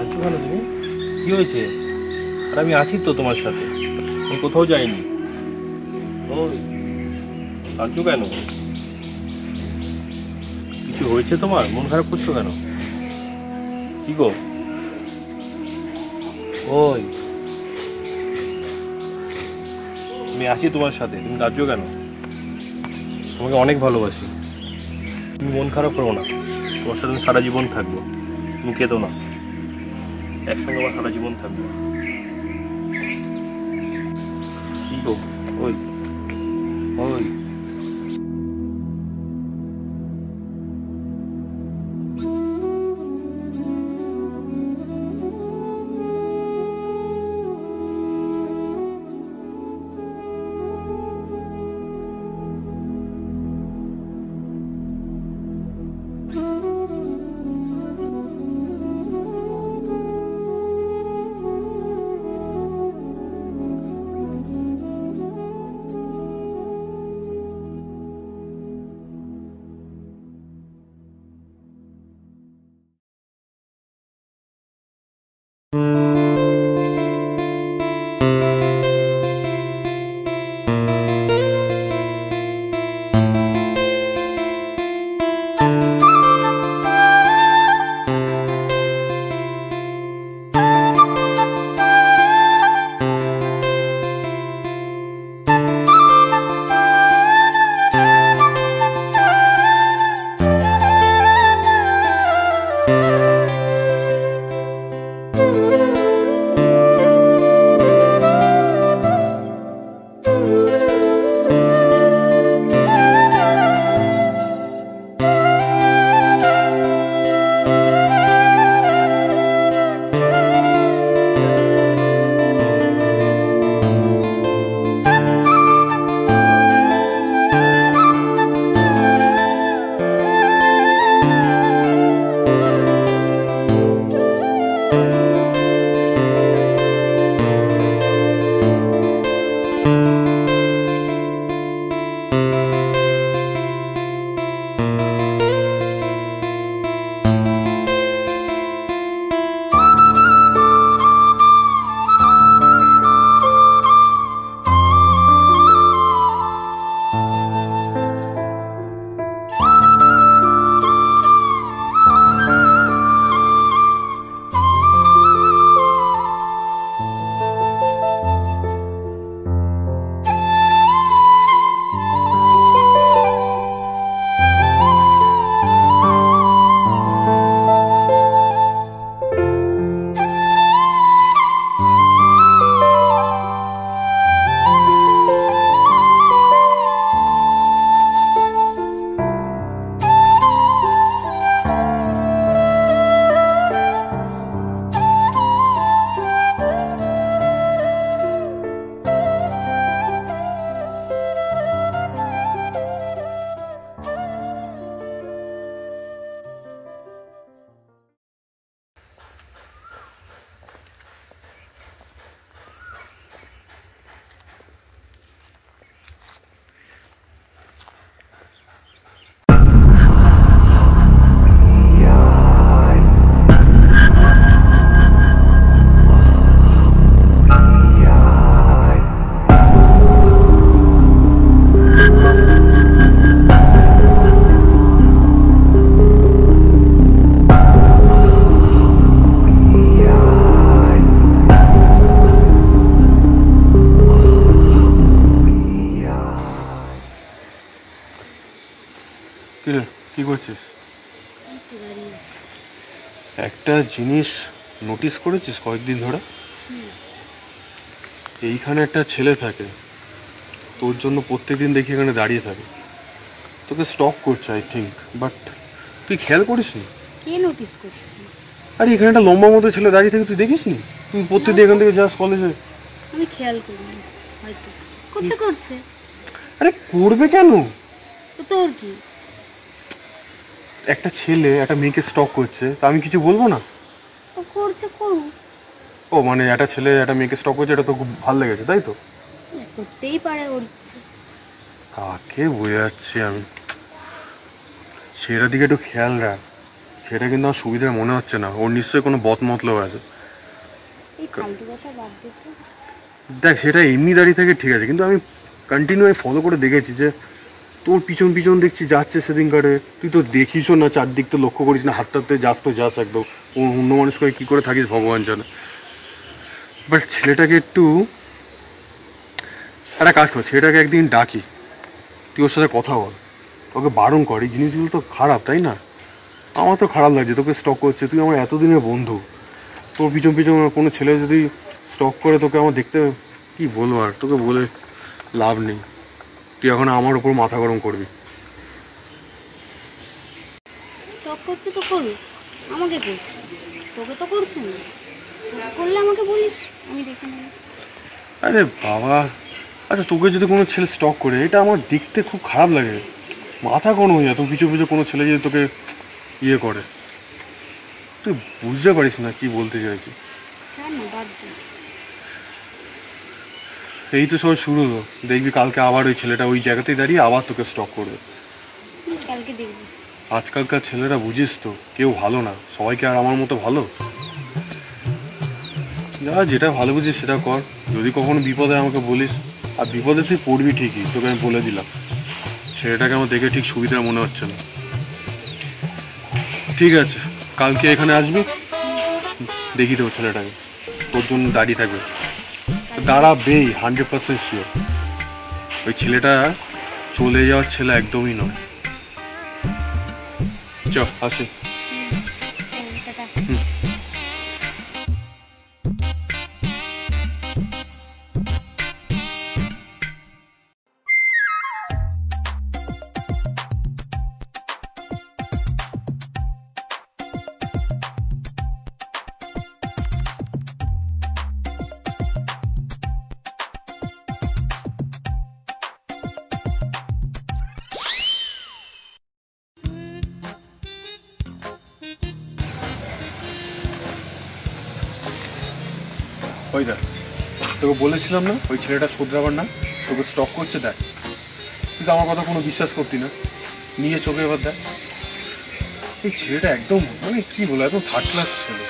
কাঁদছো কেন তুমি? কি হয়েছে? আর আমি আছি তো তোমার সাথে, আমি কোথাও যাইনি। ওই কাঁদছো কেন? কিছু হয়েছে তোমার? মন খারাপ করছো কেন? কি গো? ওই আমি আছি তোমার সাথে, তুমি কাঁদছো কেন? তোমাকে অনেক ভালোবাসি, তুমি মন খারাপ করো না। তোমার সাথে আমি সারা জীবন থাকবো, তুমি কেঁদো না। একসঙ্গে আমার সারা জীবন থাকবো। কি গো? ওই ওই কি করছিস? একটা জিনিস নোটিস করেছিস কয়েকদিন ধরে? এইখানে একটা ছেলে থাকে, তোর জন্য প্রত্যেকদিন দেখি এখানে দাঁড়িয়ে থাকে, তোকে স্টক করছে আই থিঙ্ক, বাট তুই খেয়াল করিসনি? কে নোটিস করছে? আরে এখানে একটা লম্বা মতো ছেলে দাঁড়িয়ে থাকে, তুই দেখিসনি? তুই প্রত্যেকদিন এখান থেকে যাস কলেজে। আমি খেয়াল করিনি, হয়তো করছে করছে। আরে করবে কেন? তো তোর কি? একটা ছেলে একটা মেয়েকে স্টক করছে, তা আমি কিছু বলবো না? ও করছে করুক। ও মানে একটা ছেলে একটা মেয়েকে স্টক করছে, এটা তো খুব ভালো লেগেছে তাই তো? করতেই পারে, ওর ইচ্ছে। কাকে বোঝাচ্ছি আমি? সেটার দিকে একটু খেয়াল রাখ। সেটা কিন্তু আমার সুবিধার মনে হচ্ছে না, ওর নিশ্চয়ই কোনো বদ মতলব আছে। এই ফালতু কথা বাদ দে তো। দেখ সেটা এমনি দাঁড়িয়ে থাকে ঠিক আছে, কিন্তু আমি কন্টিনিউ ফলো করে দেখেছি যে তোর পিছন পিছন দেখছি যাচ্ছে সেদিন কাটে, তুই তো দেখিসও না, চারদিক তো লক্ষ্য করিস না, হাঁটতে হাঁটতে যাস তো যাস একদম, অন্য মানুষ করে কী করে থাকিস ভগবান জানে। বাট ছেলেটাকে একটু একটা কাজ কর, ছেলেটাকে একদিন ডাকি, তুই ওর সাথে কথা বল, ওকে বারণ কর, এই জিনিসগুলো তো খারাপ তাই না? আমার তো খারাপ লাগছে তোকে স্টক করছে, তুই আমার এতদিনের বন্ধু, তোর পিছন পিছন কোনো ছেলে যদি স্টক করে তোকে আমার দেখতে, কি বলবো আর তোকে বলে লাভ নেই, তুই এখন আমার উপর মাথা গরম করবি। স্টক করছে তো করুক, আমাকে করছে, তোকে তো করছে না। তোকে করলে আমাকে বলিস, আমি দেখে নেব। আরে বাবা, আচ্ছা তোকে যদি কোনো ছেলে স্টক করে, এটা আমার দেখতে খুব খারাপ লাগে, মাথা গরম হয়ে যায় তোর পিছু পিছু কোনো ছেলে যদি তোকে ইয়ে করে, তুই বুঝতে পারিস না কি বলতে চাইছি। ছাড় না, বাদ দে। এই তো সব শুরু হলো, দেখবি কালকে আবার ওই ছেলেটা ওই জায়গাতেই দাঁড়িয়ে আবার তোকে স্টক করবে। কালকে দেখবি। আজকালকার ছেলেরা বুঝিস তো, কেউ ভালো না, সবাইকে আর আমার মতো ভালো। যা যেটা ভালো বুঝিস সেটা কর, যদি কখনো বিপদে আমাকে বলিস, আর বিপদে তুই পড়বি ঠিকই, তোকে আমি বলে দিলাম। ছেলেটাকে আমার দেখে ঠিক সুবিধা মনে হচ্ছে না। ঠিক আছে, কালকে এখানে আসবি, দেখি দেবো ছেলেটাকে, তোর জন্য দাঁড়িয়ে থাকবে, দাঁড়াবেই 100% শিওর। ওই ছেলেটা চলে যাওয়ার ছেলে একদমই নয়। চ আসি। টাটা। ওই দেখ, তোকে বলেছিলাম না ওই ছেলেটা শোধরাবার না, তোকে স্টক করছে দেখ, তুই তো আমার কথা কোনো বিশ্বাস করতি না, নিয়ে চোখে এবার দেখ, এই ছেলেটা একদম মানে কি বলো, একদম থার্ড ক্লাস ছেলে,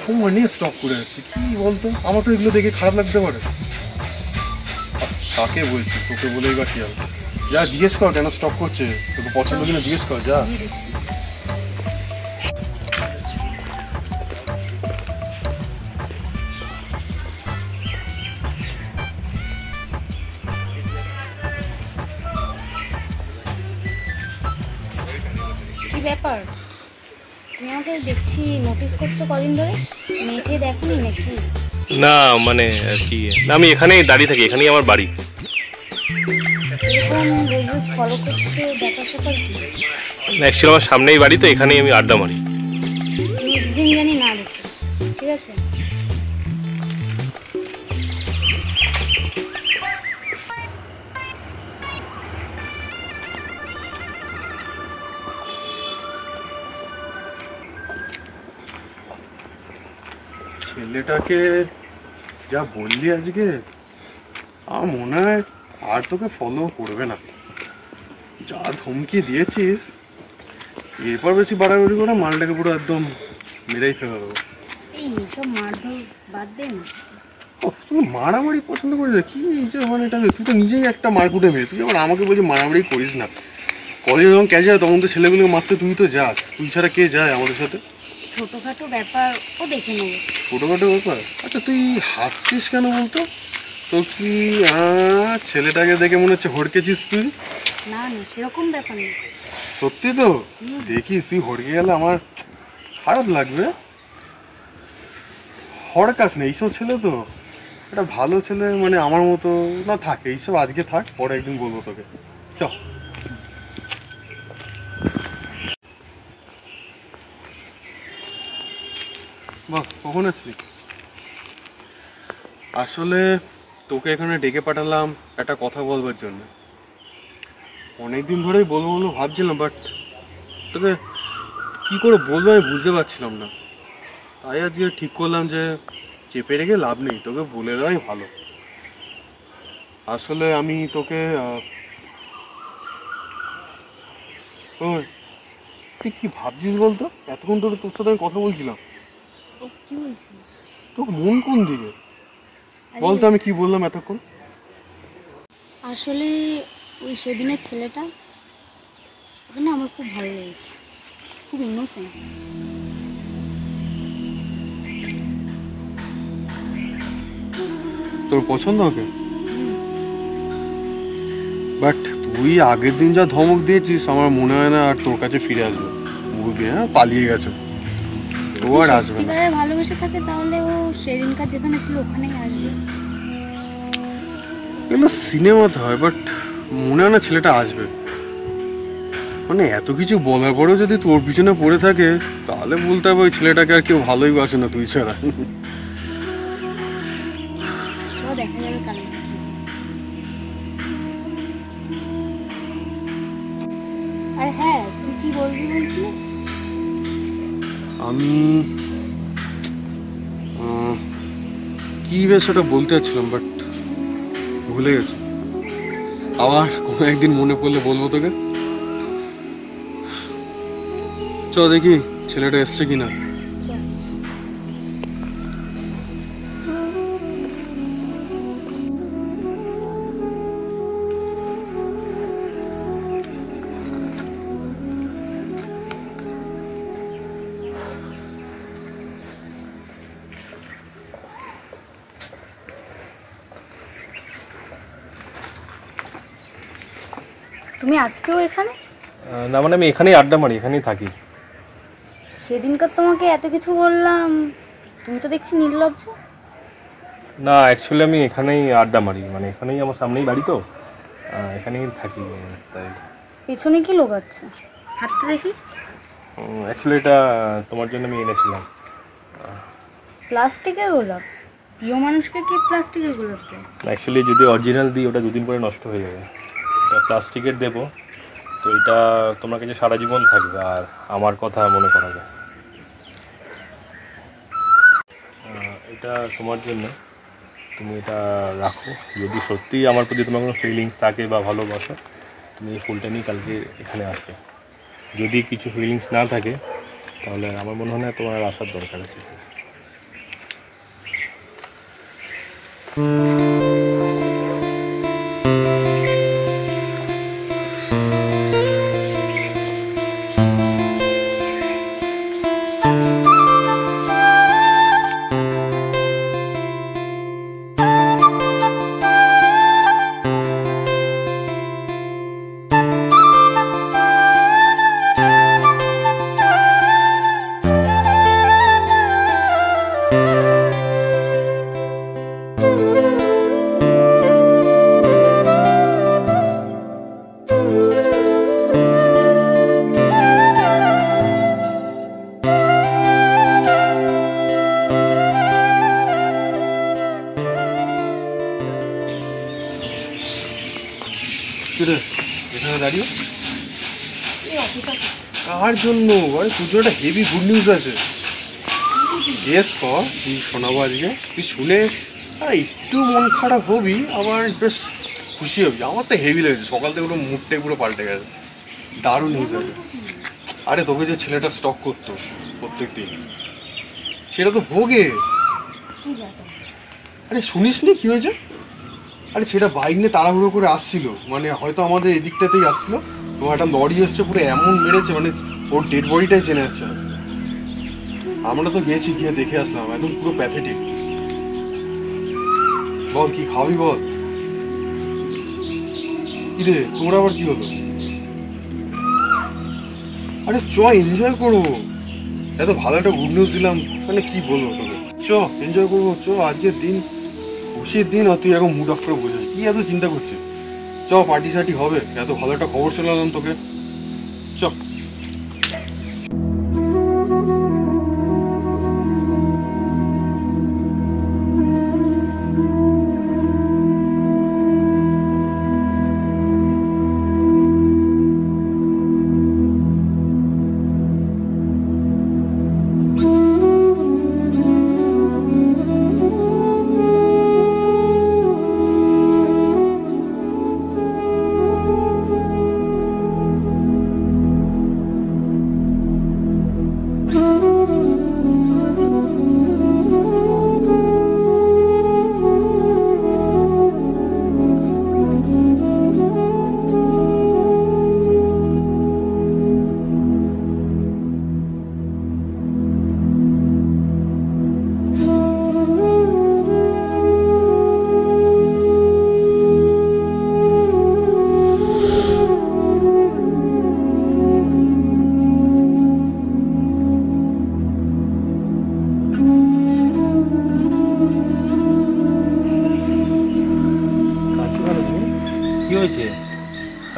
সময় নিয়ে স্টক করে আছে, কি বলতো, আমার তো এগুলো দেখে খারাপ লাগতে পারে। কাকে বলছি, তোকে বলেই বা কি হবে, যা জিজ্ঞেস কর কেন স্টক করছে, তোকে পছন্দ কিনা জিজ্ঞেস কর যা। কি ব্যাপার, তুমি আমাকে দেখছি নোটিস করছো কদিন ধরে, মেয়েকে দেখনি নাকি? না মানে আর কি, না আমি এখানেই দাঁড়িয়ে থাকি, এখানেই আমার বাড়ি। এরকম রোজ রোজ ফলো করছো, ব্যাপার স্যাপার কি? অ্যাকচুয়ালি আমার সামনেই বাড়ি, তো এখানেই আমি আড্ডা মারি। নেক্সট দিন জানি না দেখো, ঠিক আছে? ছেলেটাকে যা বললি আজকে, আমার মনে হয় আর তোকে ফলো করবে না, যা ধমকি দিয়েছিস, এরপর বেশি বাড়াবাড়ি করে মালটাকে পুরো একদম মেরেই ফেলে দেবো। এই সব মারধর বাদ দে না। তুই মারামারি পছন্দ করিস না কি, যে মানে এটা তুই তো নিজেই একটা মারকুটে মেয়ে, তুই আবার আমাকে বলছি মারামারি করিস না। কলেজে যখন ক্যাচ হয় তখন তো ছেলেগুলোকে মারতে তুই তো যাস, তুই ছাড়া কে যায় আমাদের সাথে? ছোটখাটো ব্যাপার ও দেখে নেবো। ছোটোখাটো ব্যাপার, আচ্ছা তুই হাসছিস কেন বলতো? তো কি ছেলেটাকে দেখে মনে হচ্ছে হড়কেছিস তুই? না না, সেরকম ব্যাপার না। সত্যি তো? দেখিস তুই হড়কে গেলে আমার খারাপ লাগবে। হড়কাস না, এইসব ছেলে তো একটা ভালো ছেলে মানে আমার মতো না, থাকে এইসব আজকে থাক, পরে একদিন বলবো তোকে। চ। বাহ, কখন আসলি? আসলে তোকে এখানে ডেকে পাঠালাম একটা কথা বলবার জন্য, অনেকদিন ধরেই বলবো বলবো ভাবছিলাম, বাট তোকে কি করে বলবো আমি বুঝতে পারছিলাম না, তাই আজকে ঠিক করলাম যে চেপে রেখে লাভ নেই, তোকে বলে দেওয়াই ভালো। আসলে আমি তোকে ওই তুই কি ভাবছিস বলতো? এতক্ষণ ধরে তোর সাথে আমি কথা বলছিলাম। কি বলছিস? তোর মন কোন দিকে আরে, বলতো? আমি কি বললাম এতক্ষণ? আসলে ওই সেদিনের ছেলেটা, ওকে না আমার খুব ভালো লেগেছে, খুব ইনোসেন্ট। তোর পছন্দ ওকে? বাট তুই আগের দিন যা ধমক দিয়েছিস আমার মনে হয় না আর তোর কাছে ফিরে আসবে। বুঝবি, হ্যাঁ পালিয়ে গেছে, ও আর আসবে না। সত্যিকারের ভালোবেসে থাকে তাহলে ও সেদিনকার যেখানে ছিল ওখানেই আসবে। এগুলো সিনেমাতে হয়, বাট মনে হয় না ছেলেটা আসবে। মানে এত কিছু বলার পরেও যদি তোর পিছনে পড়ে থাকে তাহলে বলতে হবে ওই ছেলেটাকে আর কেউ ভালোই বাসে না তুই ছাড়া। চ দেখা যাবে কালকে। আর হ্যাঁ, তুই কি বলবি বলছিলিস? আমি কি বেশ ওটা বলতে চাচ্ছিলাম, বাট ভুলে গেছি। আবার কোনো একদিন মনে পড়লে বলবো তোকে। চ দেখি ছেলেটা এসছে কিনা। চল। তুমি আজকেও এখানে? না মানে আমি এখানেই আড্ডা মারি, এখানেই থাকি। সেদিনকার তোমাকে এত কিছু বললাম, তুমি তো দেখছি নির্লজ্জ। না অ্যাকচুয়ালি আমি এখানেই আড্ডা মারি, মানে এখানেই আমার সামনেই বাড়ি তো, এখানেই থাকি তাই। পেছনে কি লোকাচ্ছে? হাতটা দেখি। অ্যাকচুয়ালি এটা তোমার জন্য আমি এনেছিলাম। প্লাস্টিকের গোলাপ? প্রিয় মানুষকে কি প্লাস্টিকের গোলাপ দেয়? অ্যাকচুয়ালি যদি অরিজিনাল দিই ওটা দুদিন পরে নষ্ট হয়ে যাবে, এটা প্লাস্টিকের দেবো, তো এটা তোমার কাছে সারা জীবন থাকবে আর আমার কথা মনে করাবে। এটা তোমার জন্য, তুমি এটা রাখো। যদি সত্যিই আমার প্রতি তোমার কোনো ফিলিংস থাকে বা ভালোবাসো, তুমি এই ফুলটা নিয়ে কালকে এখানে আসবে। যদি কিছু ফিলিংস না থাকে তাহলে আমার মনে হয় না তোমার আর আসার দরকার আছে। এখানে দাঁড়িয়ে কার জন্য? আরে তোর জন্য একটা হেভি গুড নিউজ আছে। গেস কর তুই শোনাবো আজকে। তুই শুনে একটু মন খারাপ হবি, আবার বেশ খুশি হবি। আমার তো হেভি লেগেছে, সকাল থেকে পুরো মুডটাই পুরো পাল্টে গেছে। দারুণ নিউজ আছে। আরে তোকে যে ছেলেটা স্টক করতো প্রত্যেক দিন, সেটা তো ভোগে। আরে শুনিসনি কি হয়েছে? আরে সেটা বাইক নিয়ে তাড়াহুড়ো করে আসছিল, মানে হয়তো আমাদের এদিকটাতেই আসছিল, তোমার একটা লরি এসছে, পুরো এমন মেরেছে মানে ওর ডেড বডিটাই চেনে যাচ্ছে না। আমরা তো গেছি, গিয়ে দেখে আসলাম, একদম পুরো প্যাথেটিক। বল কি খাবি বল? কিরে তোর আবার কি হলো? আরে চ এনজয় করবো, এত ভালো একটা গুড নিউজ দিলাম, মানে কি বলবো তোকে। চ এনজয় করবো, চ আজকের দিন খুশির দিন, আর তুই এখন মুড অফ করে বসে কি এত চিন্তা করছিস? চ পার্টি সার্টি হবে, এত ভালো একটা খবর শোনালাম তোকে, চ।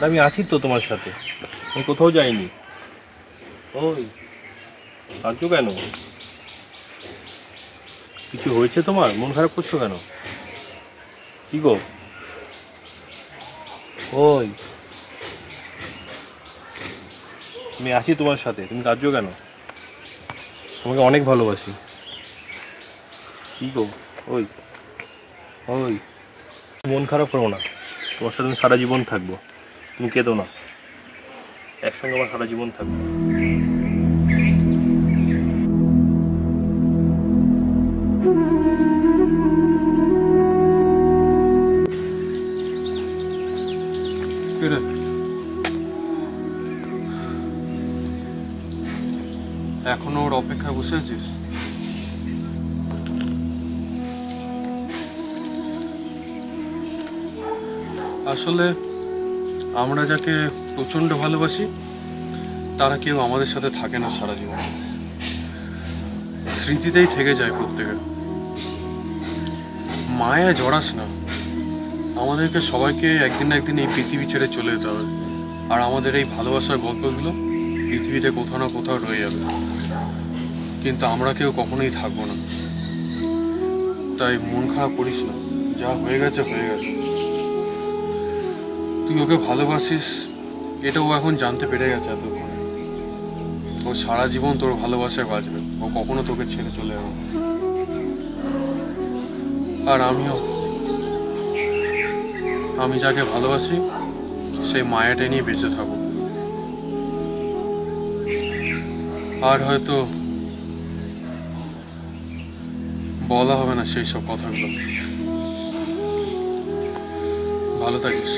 আর আমি আছি তো তোমার সাথে, আমি কোথাও যাইনি। ওই কাঁদছো কেন? কিছু হয়েছে তোমার? মন খারাপ করছো কেন? কি গো? ওই আমি আছি তোমার সাথে, তুমি কাঁদছো কেন? তোমাকে অনেক ভালোবাসি। কি গো? ওই ওই মন খারাপ করো না, তোমার সাথে আমি সারা জীবন থাকবো, তুমি কেঁদো না, একসঙ্গে আমার সারা জীবন থাকবো। কি রে? এখনো ওর অপেক্ষায় বসে আছিস? আসলে আমরা যাকে প্রচণ্ড ভালোবাসি তারা কেউ আমাদের সাথে থাকে না সারা জীবন, স্মৃতিতেই থেকে যায় প্রত্যেকের। মায়ায় জড়াস না, আমাদেরকে সবাইকে একদিন না একদিন এই পৃথিবী ছেড়ে চলে যেতে হবে, আর আমাদের এই ভালোবাসার গল্পগুলো পৃথিবীতে কোথাও না কোথাও রয়ে যাবে, কিন্তু আমরা কেউ কখনোই থাকবো না। তাই মন খারাপ করিস না, যা হয়ে গেছে হয়ে গেছে। তুই ওকে ভালোবাসিস এটা ও এখন জানতে পেরে গেছে এতক্ষণে। ও সারা জীবন তোর ভালোবাসায় বাঁচবে, ও কখনো তোকে ছেড়ে চলে যাবে না। আর আমি যাকে ভালোবাসি সেই মায়াটা নিয়ে বেঁচে থাকবো। আর হয়তো বলা হবে না সেই সব কথাগুলো। ভালো থাকিস।